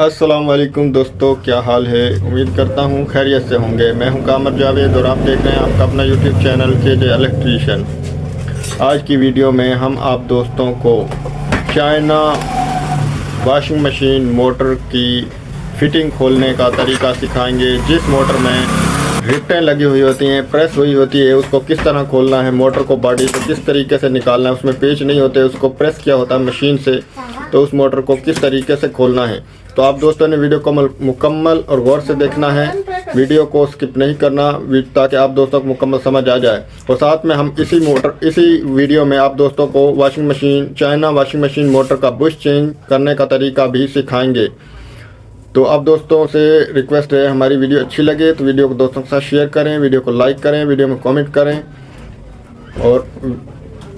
अस्सलाम वालेकुम दोस्तों, क्या हाल है। उम्मीद करता हूँ खैरियत से होंगे। मैं हूँ कामर जावेद और आप देख रहे हैं आपका अपना यूट्यूब चैनल केजे इलेक्ट्रीशियन। आज की वीडियो में हम आप दोस्तों को चाइना वॉशिंग मशीन मोटर की फ़िटिंग खोलने का तरीका सिखाएंगे। जिस मोटर में रिफ्टें लगी हुई होती हैं, प्रेस हुई होती है, उसको किस तरह खोलना है, मोटर को बॉडी से किस तरीके से निकालना है, उसमें पेच नहीं होते, उसको प्रेस किया होता है मशीन से, तो उस मोटर को किस तरीके से खोलना है। तो आप दोस्तों ने वीडियो को मुकम्मल और गौर से देखना है, वीडियो को स्किप नहीं करना, ताकि आप दोस्तों को मुकम्मल समझ आ जाए। और साथ में हम इसी वीडियो में आप दोस्तों को washing machine, China washing machine motor का बुश चेंज करने का तरीका भी सिखाएंगे। तो आप दोस्तों से रिक्वेस्ट है, हमारी वीडियो अच्छी लगे तो वीडियो को दोस्तों के साथ शेयर करें, वीडियो को लाइक करें, वीडियो में कमेंट करें और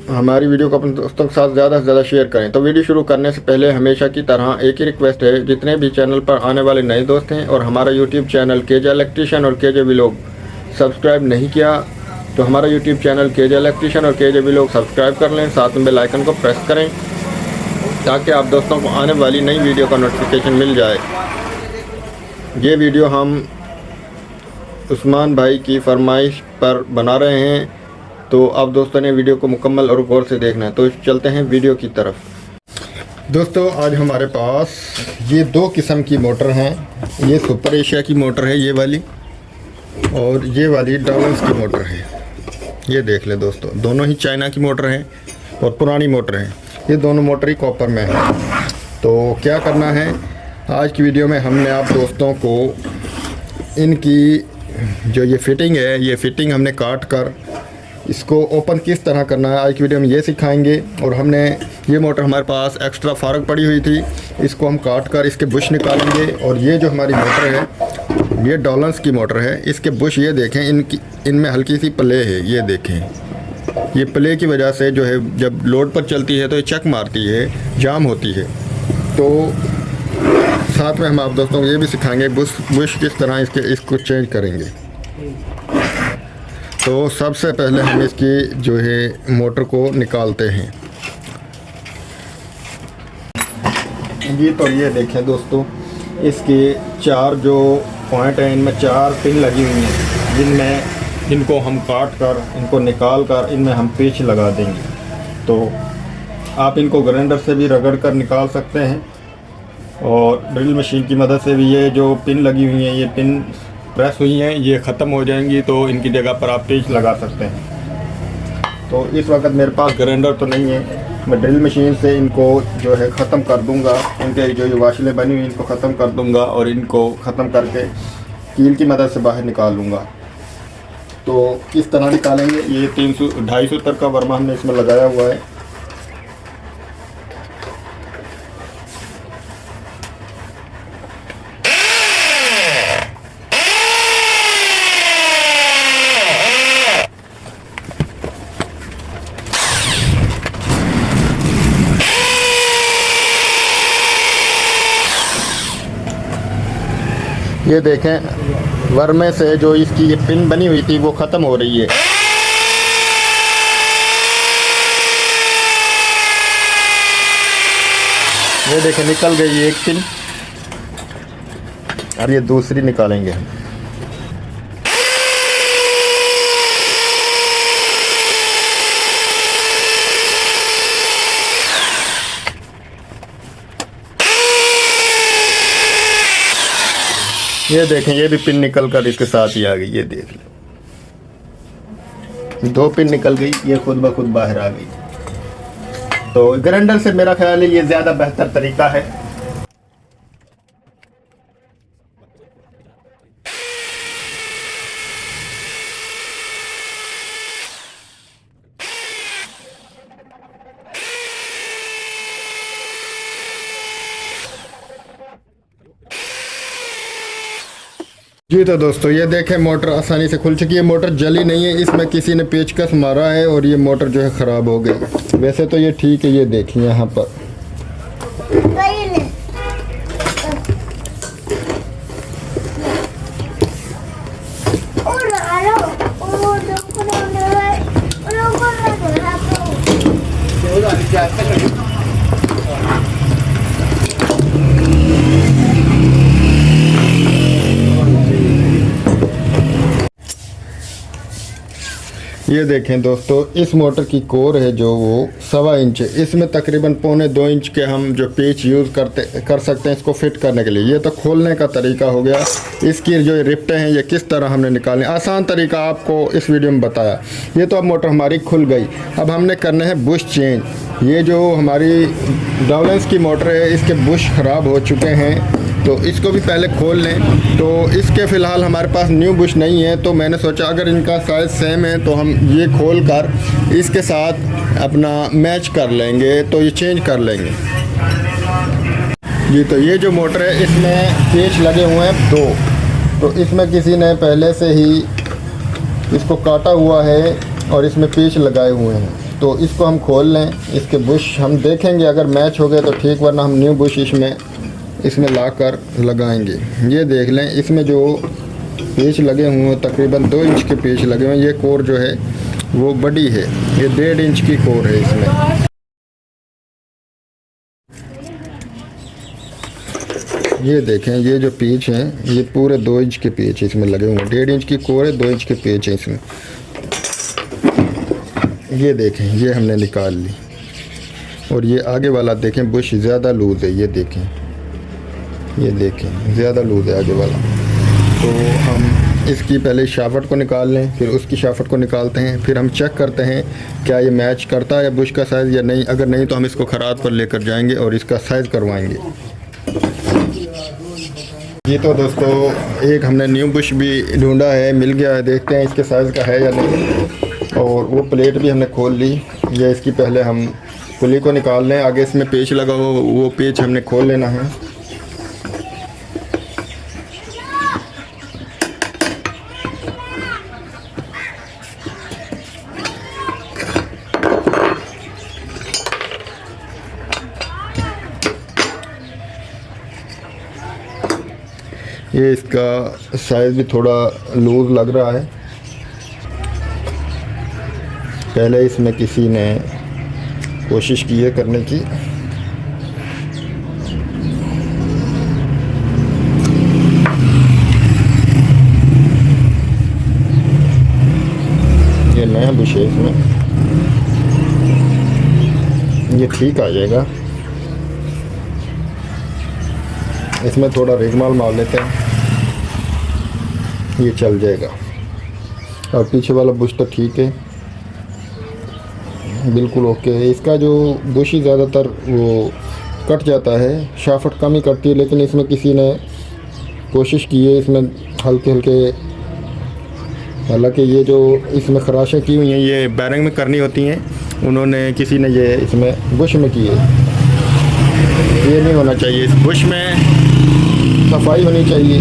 हमारी वीडियो को अपने दोस्तों के साथ ज़्यादा से ज़्यादा शेयर करें। तो वीडियो शुरू करने से पहले हमेशा की तरह एक ही रिक्वेस्ट है, जितने भी चैनल पर आने वाले नए दोस्त हैं और हमारा यूट्यूब चैनल केजे इलेक्ट्रीशियन और केजे व्लॉग सब्सक्राइब नहीं किया तो हमारा यूट्यूब चैनल केजे इलेक्ट्रीशियन और केजे व्लॉग सब्सक्राइब कर लें, साथ में बेल आइकन को प्रेस करें ताकि आप दोस्तों को आने वाली नई वीडियो का नोटिफिकेशन मिल जाए। ये वीडियो हम उस्मान भाई की फरमाइश पर बना रहे हैं, तो आप दोस्तों ने वीडियो को मुकम्मल और गौर से देखना है। तो चलते हैं वीडियो की तरफ। दोस्तों आज हमारे पास ये दो किस्म की मोटर हैं। ये सुपर एशिया की मोटर है ये वाली, और ये वाली डॉलर्स की मोटर है। ये देख ले दोस्तों, दोनों ही चाइना की मोटर हैं और पुरानी मोटर हैं। ये दोनों मोटर ही कॉपर में है। तो क्या करना है, आज की वीडियो में हमने आप दोस्तों को इनकी जो ये फ़िटिंग है, ये फ़िटिंग हमने काट कर इसको ओपन किस तरह करना है आज की वीडियो में ये सिखाएंगे। और हमने ये मोटर हमारे पास एक्स्ट्रा फारग पड़ी हुई थी, इसको हम काट कर इसके बुश निकालेंगे। और ये जो हमारी मोटर है ये डॉलर्स की मोटर है। इसके बुश ये देखें, इनमें हल्की सी प्ले है, ये देखें। ये प्ले की वजह से जो है जब लोड पर चलती है तो ये चक मारती है, जाम होती है। तो साथ में हम आप दोस्तों को ये भी सिखाएंगे बुश किस तरह इसको चेंज करेंगे। तो सबसे पहले हम इसकी जो है मोटर को निकालते हैं। तो ये देखें दोस्तों, इसके चार जो पॉइंट हैं, इनमें चार पिन लगी हुई हैं, इनको हम काट कर, इनको निकाल कर इनमें हम पेच लगा देंगे। तो आप इनको ग्राइंडर से भी रगड़ कर निकाल सकते हैं और ड्रिल मशीन की मदद से भी। ये जो पिन लगी हुई हैं, ये पिन प्रेस हुई हैं, ये ख़त्म हो जाएंगी तो इनकी जगह पर आप पेच लगा सकते हैं। तो इस वक्त मेरे पास ग्राइंडर तो नहीं है, मैं ड्रिल मशीन से इनको जो है ख़त्म कर दूंगा। इनके जो ये वाशलें बनी हुई इनको ख़त्म कर दूंगा और इनको ख़त्म करके कील की मदद से बाहर निकाल लूँगा। तो किस तरह निकालेंगे, ये 250 तक का वर्मा हमने इसमें लगाया हुआ है। ये देखें, वर्मे से जो इसकी ये पिन बनी हुई थी वो ख़त्म हो रही है। ये देखें निकल गई एक पिन, अब ये दूसरी निकालेंगे हम। ये देखें, ये भी पिन निकल कर इसके साथ ही आ गई। ये देख ले, दो पिन निकल गई, ये खुद ब खुद बाहर आ गई। तो ग्राइंडर से मेरा ख्याल है ये ज़्यादा बेहतर तरीका है। जी तो दोस्तों ये देखें, मोटर आसानी से खुल चुकी है। मोटर जली नहीं है, इसमें किसी ने पेचकस मारा है और ये मोटर जो है ख़राब हो गई। वैसे तो ये ठीक है, ये देखिए यहाँ पर ये देखें दोस्तों, इस मोटर की कोर है जो वो 1.25 इंच है। इसमें तकरीबन 1.25 इंच के हम जो पेच यूज़ कर सकते हैं इसको फिट करने के लिए। ये तो खोलने का तरीका हो गया। इसकी जो रिप्टे हैं ये किस तरह हमने निकालने, आसान तरीका आपको इस वीडियो में बताया। ये तो अब मोटर हमारी खुल गई। अब हमने करने हैं बुश चेंज। ये जो हमारी डाउलेंस की मोटर है इसके बुश ख़राब हो चुके हैं, तो इसको भी पहले खोल लें। तो इसके फ़िलहाल हमारे पास न्यू बुश नहीं है, तो मैंने सोचा अगर इनका साइज़ सेम है तो हम ये खोल कर इसके साथ अपना मैच कर लेंगे, तो ये चेंज कर लेंगे जी। तो ये जो मोटर है इसमें पेच लगे हुए हैं 2, तो इसमें किसी ने पहले से ही इसको काटा हुआ है और इसमें पेच लगाए हुए हैं। तो इसको हम खोल लें, इसके बुश हम देखेंगे, अगर मैच हो गए तो ठीक, वरना हम न्यू बुश इसमें लाकर लगाएंगे। ये देख लें, इसमें जो पेच लगे हुए हैं तकरीबन 2 इंच के पेच लगे हुए हैं। ये कोर जो है वो बड़ी है, ये 1.5 इंच की कोर है इसमें। ये देखें, ये जो पेच हैं ये पूरे 2 इंच के पेच इसमें लगे हुए हैं। 1.5 इंच की कोर है, 2 इंच के पेच हैं इसमें। ये देखें, ये हमने निकाल ली। और ये आगे वाला देखें, बुश ज़्यादा लूज़ है। ये देखें, ये देखें ज़्यादा लूज़ है आगे वाला। तो हम इसकी पहले शाफ्ट को निकाल लें, फिर उसकी शाफ्ट को निकालते हैं, फिर हम चेक करते हैं क्या ये मैच करता है बुश का साइज़ या नहीं। अगर नहीं तो हम इसको खराद पर लेकर जाएंगे और इसका साइज़ करवाएंगे। ये तो दोस्तों एक हमने न्यू बुश भी ढूंढा है, मिल गया है। देखते हैं इसके साइज़ का है या नहीं। और वो प्लेट भी हमने खोल ली। ये इसकी पहले हम पुली को निकाल लें। आगे इसमें पेच लगा हो, वो पेच हमने खोल लेना है। ये इसका साइज़ भी थोड़ा लूज़ लग रहा है। पहले इसमें किसी ने कोशिश की है करने की। ये नया बुश है, इसमें ये ठीक आ जाएगा। इसमें थोड़ा रेगमाल मार लेते हैं, ये चल जाएगा। और पीछे वाला बुश तो ठीक है, बिल्कुल ओके है। इसका जो बुश ही ज़्यादातर वो कट जाता है, शाफ्ट कम ही कटती है। लेकिन इसमें किसी ने कोशिश की है इसमें हल्के हल्के, हालांकि ये जो इसमें खराशें की हुई हैं ये बैरिंग में करनी होती हैं, उन्होंने किसी ने ये इसमें बुश में की है। ये नहीं होना चाहिए, इस बुश में सफाई होनी चाहिए।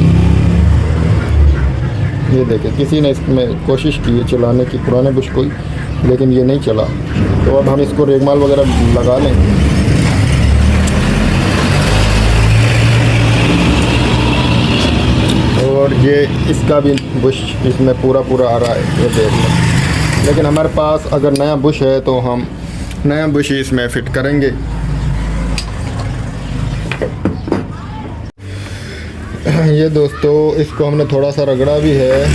ये देखें, किसी ने इसमें कोशिश की है चलाने की पुराने बुश को, लेकिन ये नहीं चला। तो अब हम इसको रेगमाल वगैरह लगा लें। और ये इसका भी बुश इसमें पूरा आ रहा है, ये देख लें। लेकिन हमारे पास अगर नया बुश है तो हम नया बुश इसमें फ़िट करेंगे। ये दोस्तों इसको हमने थोड़ा सा रगड़ा भी है।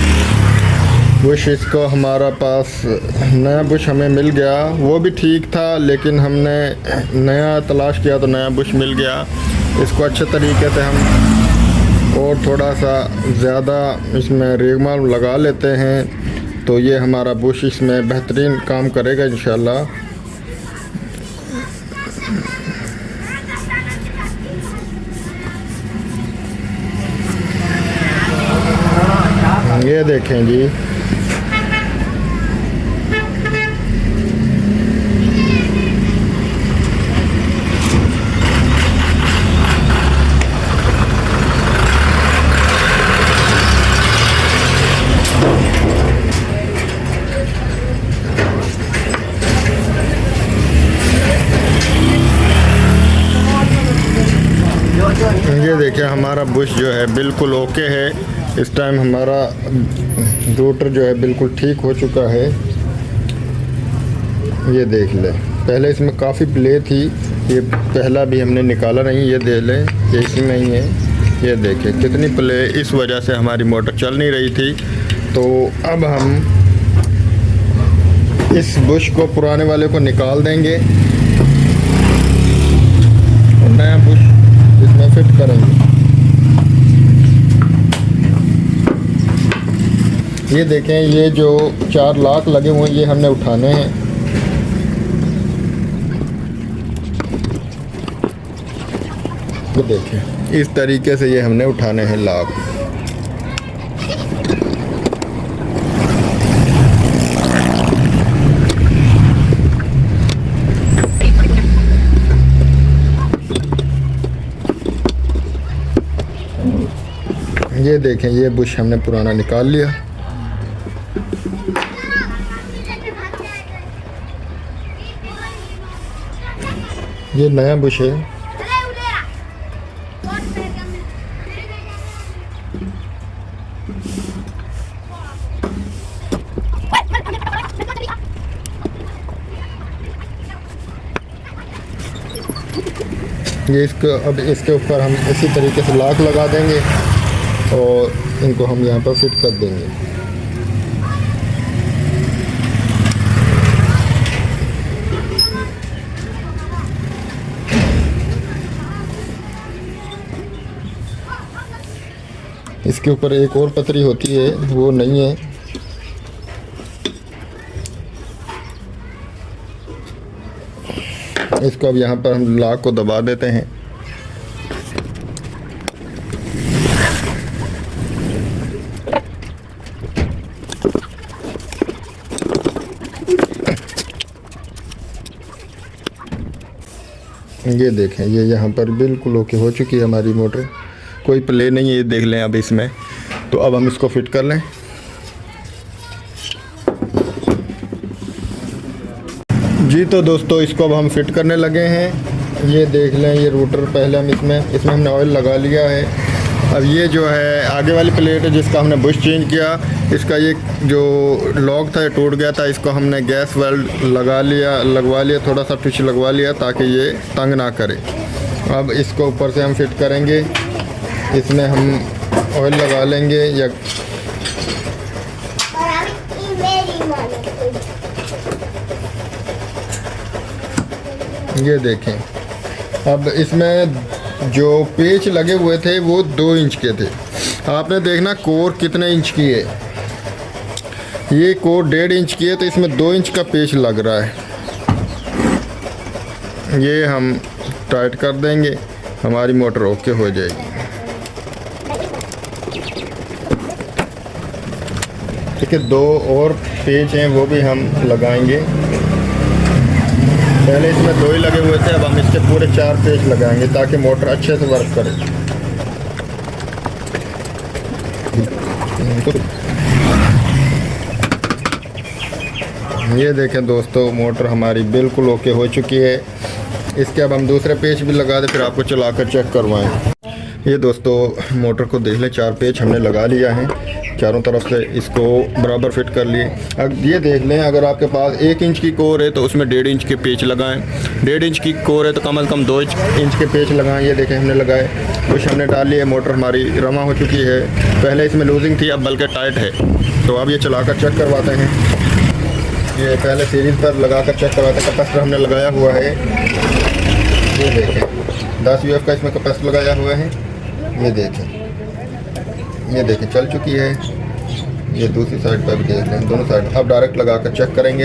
बुश इसको हमारा पास नया बुश हमें मिल गया, वो भी ठीक था, लेकिन हमने नया तलाश किया तो नया बुश मिल गया। इसको अच्छे तरीके से हम और थोड़ा सा ज़्यादा इसमें रेगमाल लगा लेते हैं, तो ये हमारा बुश इसमें बेहतरीन काम करेगा इंशाल्लाह। ये देखें जी, ये देखिए हमारा बुश जो है बिल्कुल ओके है। इस टाइम हमारा रोटर जो है बिल्कुल ठीक हो चुका है। ये देख लें, पहले इसमें काफ़ी प्ले थी, ये पहला भी हमने निकाला नहीं। ये देख लें, ये इसमें नहीं है। ये देखें कितनी प्ले, इस वजह से हमारी मोटर चल नहीं रही थी। तो अब हम इस बुश को पुराने वाले को निकाल देंगे और नया बुश इसमें फिट करेंगे। ये देखें, ये जो 4 लाख लगे हुए हैं ये हमने उठाने हैं। ये देखें, इस तरीके से ये हमने उठाने हैं लाख। ये देखें, ये बुश हमने पुराना निकाल लिया। ये नया बुश है। ये इसको अब इसके ऊपर हम इसी तरीके से लॉक लगा देंगे और इनको हम यहाँ पर फिट कर देंगे। इसके ऊपर एक और पतरी होती है, वो नहीं है। इसको अब यहाँ पर हम लॉक को दबा देते हैं। ये देखें, ये यहाँ पर बिल्कुल ओके हो चुकी है हमारी मोटर। कोई प्ले नहीं है, ये देख लें अब इसमें। तो अब हम इसको फिट कर लें। जी तो दोस्तों, इसको अब हम फिट करने लगे हैं। ये देख लें, ये रूटर पहले हम इसमें हमने ऑयल लगा लिया है। अब ये जो है आगे वाली प्लेट है जिसका हमने बुश चेंज किया, इसका ये जो लॉक था ये टूट गया था। इसको हमने गैस वेल्ड लगवा लिया, थोड़ा सा ट्विच लगवा लिया ताकि ये तंग ना करे। अब इसको ऊपर से हम फिट करेंगे। इसमें हम ऑयल लगा लेंगे या ये देखें। अब इसमें जो पेच लगे हुए थे वो 2 इंच के थे। आपने देखना कोर कितने इंच की है। ये कोर 1.5 इंच की है, तो इसमें 2 इंच का पेच लग रहा है। ये हम टाइट कर देंगे, हमारी मोटर ओके हो जाएगी। ठीक है, 2 और पेच हैं वो भी हम लगाएंगे। पहले इसमें 2 ही लगे हुए थे, अब हम इसके पूरे 4 पेच लगाएंगे ताकि मोटर अच्छे से वर्क करे। ये देखें दोस्तों, मोटर हमारी बिल्कुल ओके हो चुकी है। इसके अब हम दूसरे पेच भी लगा दें, फिर आपको चलाकर चेक करवाएं। ये दोस्तों मोटर को देख लें, 4 पेच हमने लगा लिया है, चारों तरफ से इसको बराबर फिट कर लिए। अब ये देख लें, अगर आपके पास 1 इंच की कोर है तो उसमें 1.5 इंच के पेच लगाएं। 1.5 इंच की कोर है तो कम से कम 2 इंच के पेच लगाएं। ये देखें हमने लगाए, कुछ हमने डाल लिए। मोटर हमारी रमा हो चुकी है। पहले इसमें लूजिंग थी, अब बल्कि टाइट है। तो अब ये चलाकर चेक करवाते हैं। ये पहले सीरीज़ पर लगाकर चेक करवाते हैं। कैपेसिटर हमने लगाया हुआ है, ये देखें 10 UF का इसमें कैपेसिटर लगाया हुआ है। ये देखें चल चुकी है। ये दूसरी साइड पर भी देख लें, दोनों साइड। अब डायरेक्ट लगाकर चेक करेंगे।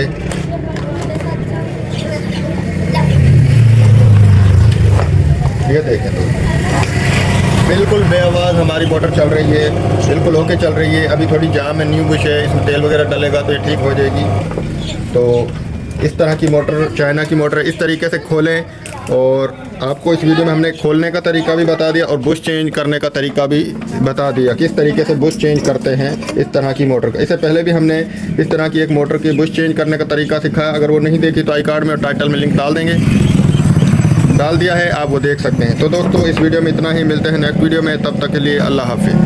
ये देखें तो बिल्कुल बेआवाज़ हमारी मोटर चल रही है, बिल्कुल होके चल रही है। अभी थोड़ी जाम है, न्यू बुश है, इसमें तेल वगैरह डलेगा तो ये ठीक हो जाएगी। तो इस तरह की मोटर, चाइना की मोटर इस तरीके से खोलें। और आपको इस वीडियो में हमने खोलने का तरीका भी बता दिया और बुश चेंज करने का तरीका भी बता दिया, किस तरीके से बुश चेंज करते हैं इस तरह की मोटर का। इससे पहले भी हमने इस तरह की एक मोटर की बुश चेंज करने का तरीका सिखाया। अगर वो नहीं देखी तो आई कार्ड में और टाइटल में लिंक डाल देंगे, डाल दिया है, आप वो देख सकते हैं। तो दोस्तों इस वीडियो में इतना ही, मिलते हैं नेक्स्ट वीडियो में, तब तक के लिए अल्लाह हाफिज़।